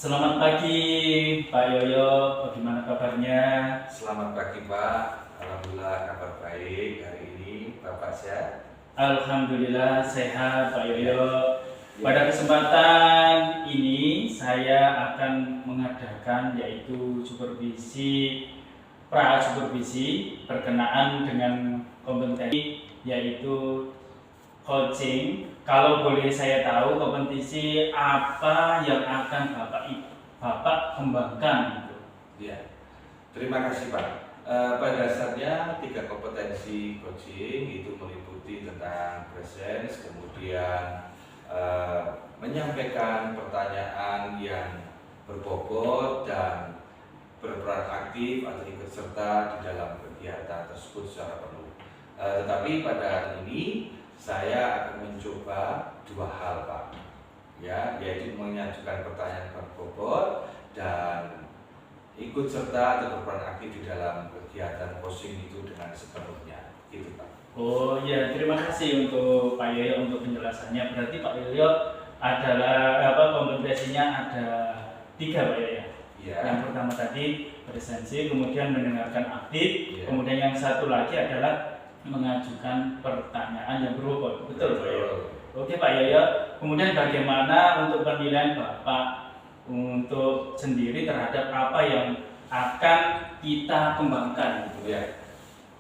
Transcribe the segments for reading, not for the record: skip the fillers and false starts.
Selamat pagi Pak Yoyo, bagaimana kabarnya? Selamat pagi Pak, Alhamdulillah kabar baik hari ini. Bapak sehat? Alhamdulillah sehat Pak Yoyo. Ya. Pada kesempatan ini saya akan mengadakan yaitu pra-supervisi berkenaan dengan kompetensi yaitu coaching. Kalau boleh saya tahu kompetisi apa yang akan Bapak kembangkan gitu. Ya. Terima kasih Pak. Pada dasarnya 3 kompetensi coaching itu meliputi tentang presence, kemudian menyampaikan pertanyaan yang berbobot dan berperan aktif atau ikut serta di dalam kegiatan tersebut secara penuh. Tetapi pada hari ini saya akan mencoba 2 hal Pak, ya, yaitu mengajukan pertanyaan berbobot dan ikut serta atau berperan aktif di dalam kegiatan coaching itu dengan sepenuhnya, gitu Pak. Oh ya, terima kasih untuk Pak Yoyo untuk penjelasannya. Berarti Pak Yoyo adalah kompetensinya ada 3 Pak Yoyo. Ya. Yang pertama tadi presensi, kemudian mendengarkan aktif, Ya. kemudian yang satu lagi adalah mengajukan pertanyaan yang berbobot. Betul Pak Yoyo? Oke Pak Yoyo, kemudian bagaimana untuk penilaian Bapak untuk sendiri terhadap apa yang akan kita kembangkan? Ya.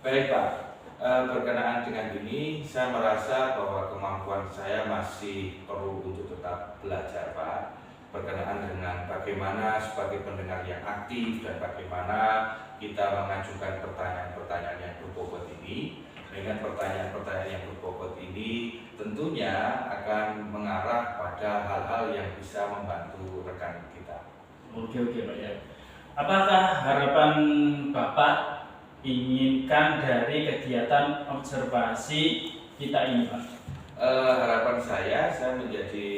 Baik Pak, berkenaan dengan ini saya merasa bahwa kemampuan saya masih perlu untuk tetap belajar Pak, berkenaan dengan bagaimana sebagai pendengar yang aktif dan bagaimana kita mengajukan pertanyaan-pertanyaan yang berbobot ini. Dengan pertanyaan-pertanyaan yang berbobot ini tentunya akan mengarah pada hal-hal yang bisa membantu rekan kita. Oke Pak ya. Apakah harapan Bapak inginkan dari kegiatan observasi kita ini Pak? Harapan saya menjadi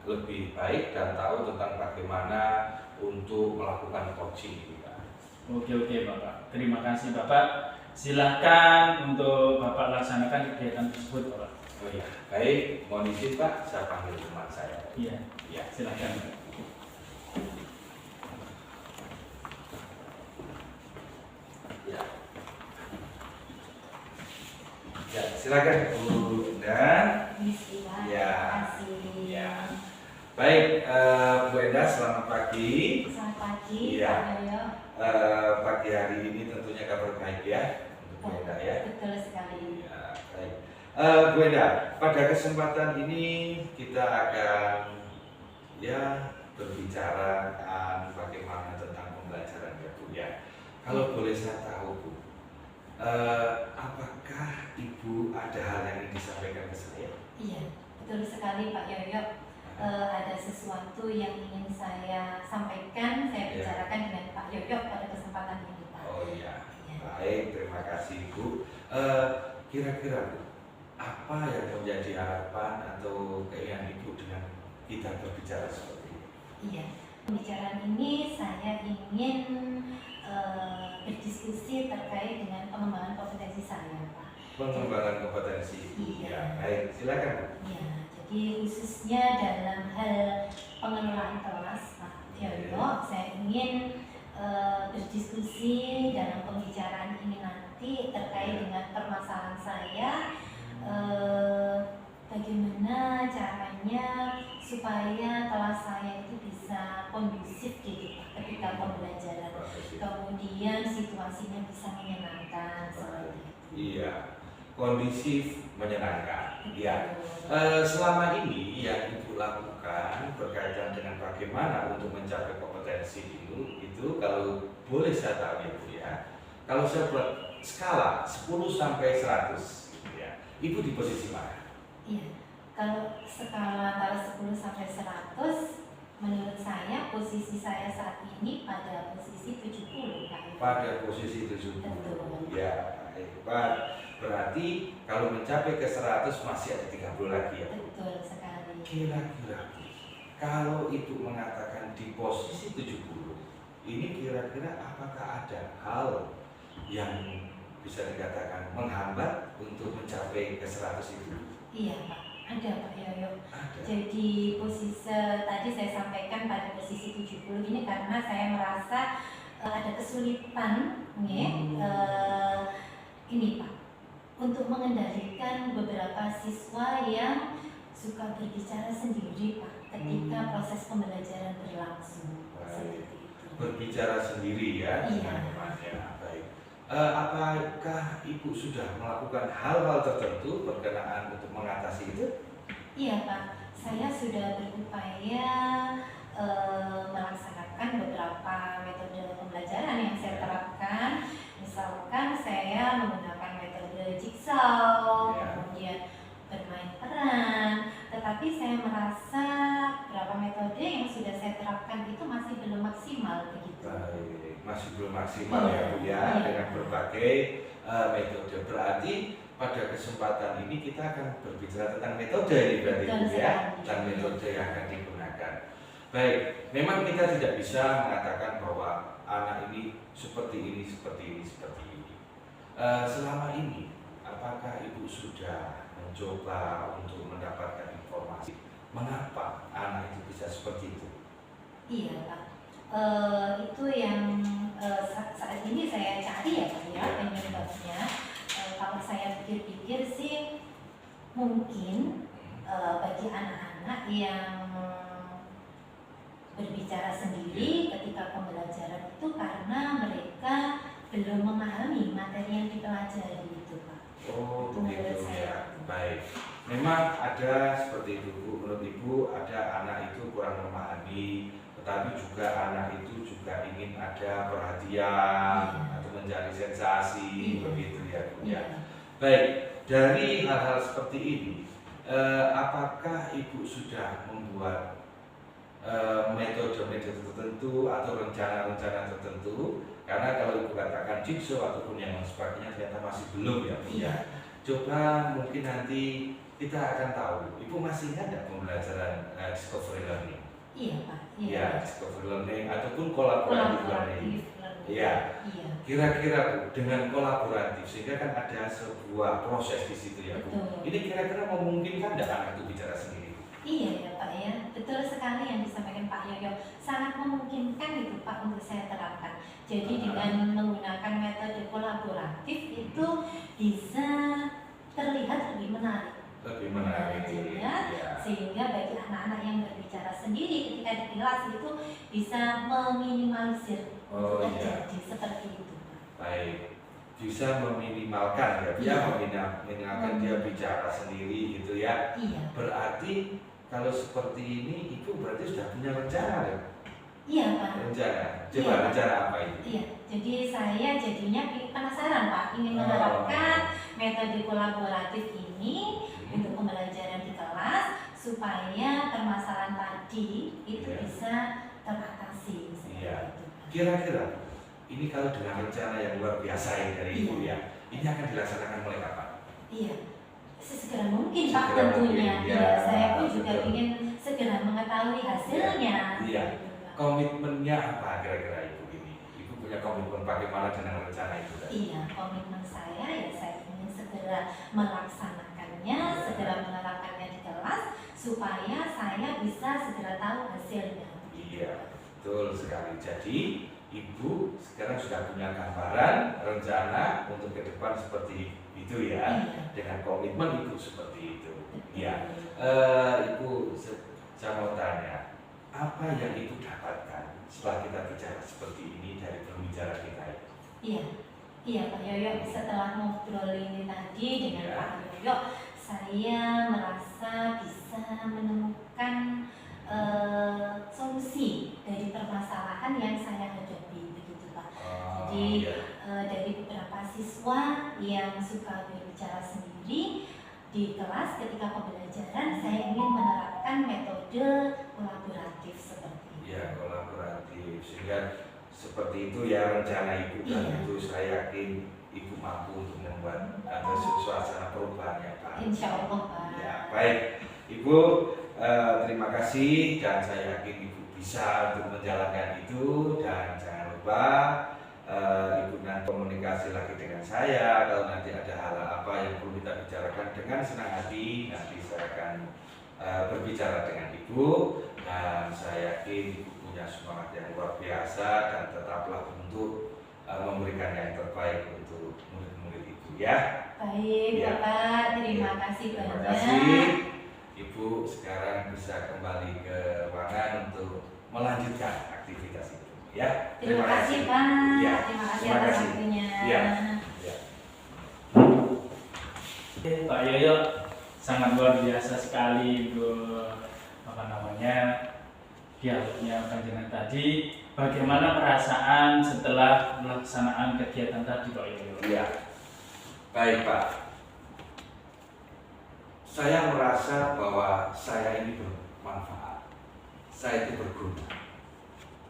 lebih baik dan tahu tentang bagaimana untuk melakukan coaching ini Pak. Oke Bapak, terima kasih Bapak. Silahkan untuk Bapak laksanakan kegiatan tersebut Bapak. Oh ya, baik, mohon izin Pak, saya panggil teman saya. Iya, Ya. silahkan. Ya. Ya, silakan Bu Enda. Bismillah. Ya. Terima kasih. Ya. Baik, Bu Enda, selamat pagi. Selamat pagi, Iya. Pak Yoyo. Pagi hari ini tentunya kabar baik ya untuk Bu Enda ya. Betul sekali. Ya, baik. Bu Enda, pada kesempatan ini kita akan berbicara bagaimana tentang pembelajaran ya Bu ya. Kalau boleh saya tahu Bu, apakah Ibu ada hal yang ingin disampaikan ke saya? Iya, betul sekali Pak Yoyo. Ada sesuatu yang ingin saya sampaikan, saya Ya. bicarakan dengan Pak Yoyo pada kesempatan ini Pak. Oh iya, Iya. baik, terima kasih Bu. Kira-kira Bu, apa yang menjadi harapan atau keinginan Ibu dengan kita berbicara seperti ini? Iya, pembicaraan ini saya ingin berdiskusi terkait dengan pengembangan kompetensi saya Pak. Pengembangan kompetensi. Iya. Ya, baik, silakan Bu. Ya, jadi khususnya dalam hal pengelolaan kelas Pak Yoyo, saya ingin berdiskusi dalam pembicaraan ini nanti terkait dengan permasalahan saya, bagaimana caranya supaya kelas saya itu bisa kondusif gitu Pak ketika pembelajaran, kemudian situasinya bisa menyenangkan seperti itu. Iya, kondisif, menyenangkan. Iya. Selama ini yang Ibu lakukan berkaitan dengan bagaimana untuk mencapai kompetensi itu kalau boleh saya tahu ya Bu ya. Kalau saya buat skala 10 sampai 100 gitu ya. Ibu di posisi mana? Iya, kalau skala antara 10 sampai 100, menurut saya posisi saya saat ini pada posisi 70 Pak. Pada posisi 70. Betul. Ya, hebat. Berarti kalau mencapai ke 100 masih ada 30 lagi ya Bu. Betul sekali. Kira-kira kalau Ibu mengatakan di posisi 70, ini kira-kira apakah ada hal yang bisa dikatakan menghambat untuk mencapai ke 100 itu? Iya Pak. Ada Pak Yoyo. Ada. Jadi posisi tadi saya sampaikan pada posisi 70 ini karena saya merasa ada kesulitan ini Pak untuk mengendalikan beberapa siswa yang suka berbicara sendiri Pak ketika proses pembelajaran berlangsung. Baik. Seperti itu. Berbicara sendiri ya Iya. teman-temannya. Baik. Apakah Ibu sudah melakukan hal-hal tertentu berkenaan untuk mengatasi itu? Iya Pak, saya sudah berupaya melaksanakan beberapa metode pembelajaran yang saya terapkan. Misalkan saya menggunakan metode jigsaw, Ya. kemudian bermain peran. Tetapi saya merasa beberapa metode yang sudah saya terapkan itu masih belum maksimal begitu. Baik, masih belum maksimal ya Bu ya Iya. dengan berbagai metode. Berarti pada kesempatan ini kita akan berbicara tentang metode ini berarti Bu Betul ya, sekali. tentang metode yang akan digunakan. Baik, memang kita tidak bisa mengatakan bahwa anak ini seperti ini, seperti ini, seperti ini. Selama ini, apakah Ibu sudah mencoba untuk mendapatkan informasi mengapa anak itu bisa seperti itu? Iya Pak, itu yang saat ini saya cari ya Pak ya penyebabnya. Kalau saya pikir-pikir sih mungkin bagi anak-anak yang berbicara sendiri ketika pembelajaran itu karena mereka belum memahami materi yang dipelajari itu Pak. Oh Menurut begitu saya. ya, baik. Memang ada seperti itu Bu. Menurut Ibu ada anak itu kurang memahami, tetapi juga anak itu juga ingin ada perhatian atau mencari sensasi, Iya. begitu ya Bu Iya. ya. Baik, dari hal-hal seperti ini, apakah Ibu sudah membuat metode-metode tertentu atau rencana-rencana tertentu? Karena kalau Ibu katakan jigsaw ataupun yang sebagainya ternyata masih belum ya Bu ya. Coba mungkin nanti kita akan tahu. Ibu masih ingat nggak pembelajaran discovery learning? Iya Pak. Ya, discovery learning ataupun collaborative learning. Iya. Iya. Kira-kira Bu, dengan kolaboratif sehingga kan ada sebuah proses di situ ya Bu. Betul. Ini kira-kira memungkinkan nggak anak itu bicara sendiri? Iya ya Pak ya, betul sekali yang disampaikan Pak Yoyo. Sangat memungkinkan itu Pak untuk saya terapkan. Jadi dengan menggunakan metode kolaboratif itu bisa terlihat lebih menarik. Lebih menarik. Belajarnya, Ya. sehingga bagi anak-anak yang berbicara sendiri ketika di kelas itu bisa meminimalisir Oh, untuk iya. terjadi seperti itu Pak. Baik, bisa meminimalkan ya, dia minimalkan dia bicara sendiri gitu ya. Iya. Berarti kalau seperti ini, Ibu berarti sudah punya rencana ya? Iya Pak. Rencana, coba Iya. rencana apa itu? Iya, jadi saya jadinya penasaran Pak, ingin Oh. menerapkan metode kolaboratif ini untuk pembelajaran di kelas supaya permasalahan tadi itu Iya. bisa teratasi seperti Iya. itu. Kira-kira ini kalau dengan rencana yang luar biasa ini dari Ibu Iya. ya, ini akan dilaksanakan mulai kapan? Iya, sesegera mungkin Pak Segera tentunya. mungkin, Iya, ya, saya pun juga betul. ingin segera mengetahui hasilnya. Iya. Gitu, Pak. Komitmennya apa kira-kira Ibu ini? Ibu punya komitmen bagaimana dengan rencana itu tadi? Iya, komitmen saya ya saya ingin segera melaksanakannya, segera menerapkannya di kelas supaya saya bisa segera tahu hasilnya. Iya, betul sekali. Jadi Ibu sekarang sudah punya gambaran, rencana untuk ke depan seperti itu ya, Iya. dengan komitmen Ibu seperti itu. Betul. Ya, Ibu, saya mau tanya, apa yang Ibu dapatkan setelah kita bicara seperti ini dari pembicara kita ini? Iya, iya Pak Yoyo. Setelah ngobrol ini tadi dengan Iya. Pak Yoyo, saya merasa bisa menemukan solusi dari permasalahan yang saya hadapi begitu Pak. Jadi iya. dari beberapa siswa yang suka berbicara sendiri di kelas ketika pembelajaran, saya ingin menerapkan metode kolaboratif seperti itu. Ya, kolaboratif sehingga seperti itu ya rencana Ibu dan Iya. itu saya yakin Ibu mampu untuk membuat ada suasana perubahan yang baru. Insya Allah Pak. Ya, baik Ibu, terima kasih dan saya yakin Ibu bisa untuk menjalankan itu dan jangan lupa Ibu nanti komunikasi lagi dengan saya. Kalau nanti ada hal apa yang perlu kita bicarakan, dengan senang hati nanti saya akan berbicara dengan Ibu, dan saya yakin Ibu punya semangat yang luar biasa dan tetaplah untuk memberikan yang terbaik untuk murid-murid Ibu ya. Baik, Ya. Bapak, terima kasih Terima banyak. kasih. Ibu sekarang bisa kembali ke ruangan untuk melanjutkan aktivitas Ibu ya. Terima kasih, Pak. Ya. Terima kasih Terima atas kasih. waktunya. Ya. Ya. Oke, Pak Yoyo sangat luar biasa sekali dialognya panjenengan tadi. Bagaimana perasaan setelah pelaksanaan kegiatan tadi, Pak Yoyo? Ya. Baik Pak. Saya merasa bahwa saya ini bermanfaat. Saya itu berguna.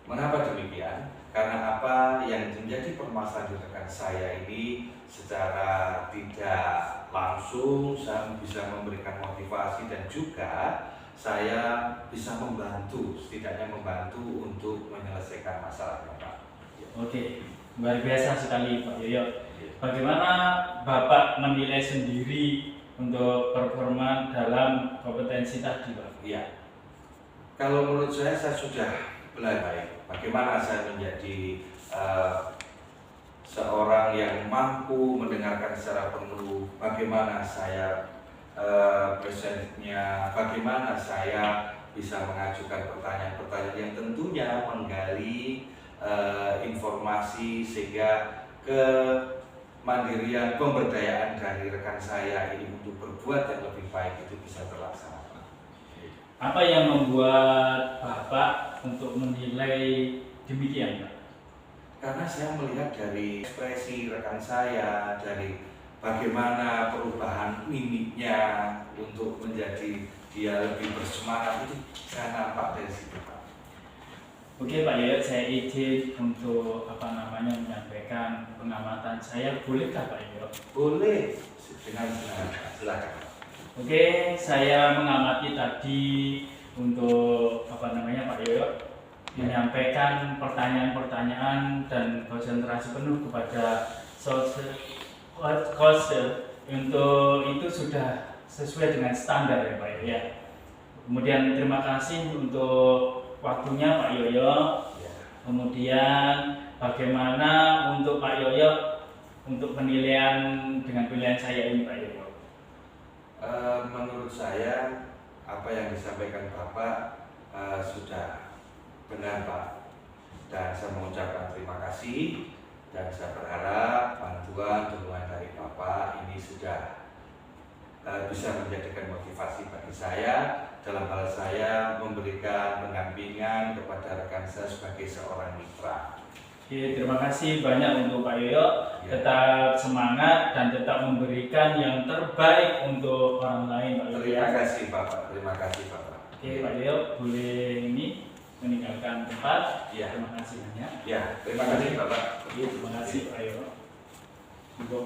Mengapa demikian? Karena apa yang menjadi permasalahan di rekan saya ini secara tidak langsung saya bisa memberikan motivasi, dan juga saya bisa membantu, setidaknya membantu untuk menyelesaikan masalahnya Pak. Oke, luar biasa sekali Pak Yoyo. Bagaimana Bapak menilai sendiri untuk performa dalam kompetensi tadi, Pak? Iya. Kalau menurut saya sudah belajar bagaimana saya menjadi seorang yang mampu mendengarkan secara penuh, bagaimana saya presentnya, bagaimana saya bisa mengajukan pertanyaan-pertanyaan yang tentunya menggali informasi sehingga kemandirian pemberdayaan dari rekan saya ini untuk berbuat yang lebih baik itu bisa terlaksana. Apa yang membuat Bapak untuk menilai demikian, Pak? Karena saya melihat dari ekspresi rekan saya, dari bagaimana perubahan mimiknya untuk menjadi dia lebih bersemangat, itu saya nampak dari situ Pak. Oke Pak Yoyo, saya izin untuk menyampaikan pengamatan saya, bolehkah Pak Yoyo? Boleh, dengan senang, silakan. Oke, saya mengamati tadi untuk Pak Yoyo menyampaikan pertanyaan-pertanyaan dan konsentrasi penuh kepada coach untuk itu sudah sesuai dengan standar ya Pak Yoyo ya. Kemudian terima kasih untuk waktunya Pak Yoyo. Kemudian bagaimana untuk Pak Yoyo untuk penilaian dengan pilihan saya ini Pak Yoyo? Menurut saya apa yang disampaikan Bapak sudah benar Pak, dan saya mengucapkan terima kasih, dan saya berharap bantuan dukungan dari Bapak ini sudah bisa menjadikan motivasi bagi saya dalam hal saya memberikan pendampingan kepada rekan saya sebagai seorang mitra. Oke, terima kasih banyak untuk Pak Yoyo. Tetap semangat dan tetap memberikan yang terbaik untuk orang lain, Pak Yoyo. Terima kasih Bapak, terima kasih Bapak. Oke, Pak Yoyo, boleh ini meninggalkan tempat. Ya. Terima kasih banyak. Ya, terima kasih Bapak. Terima kasih Pak Yoyo. Untuk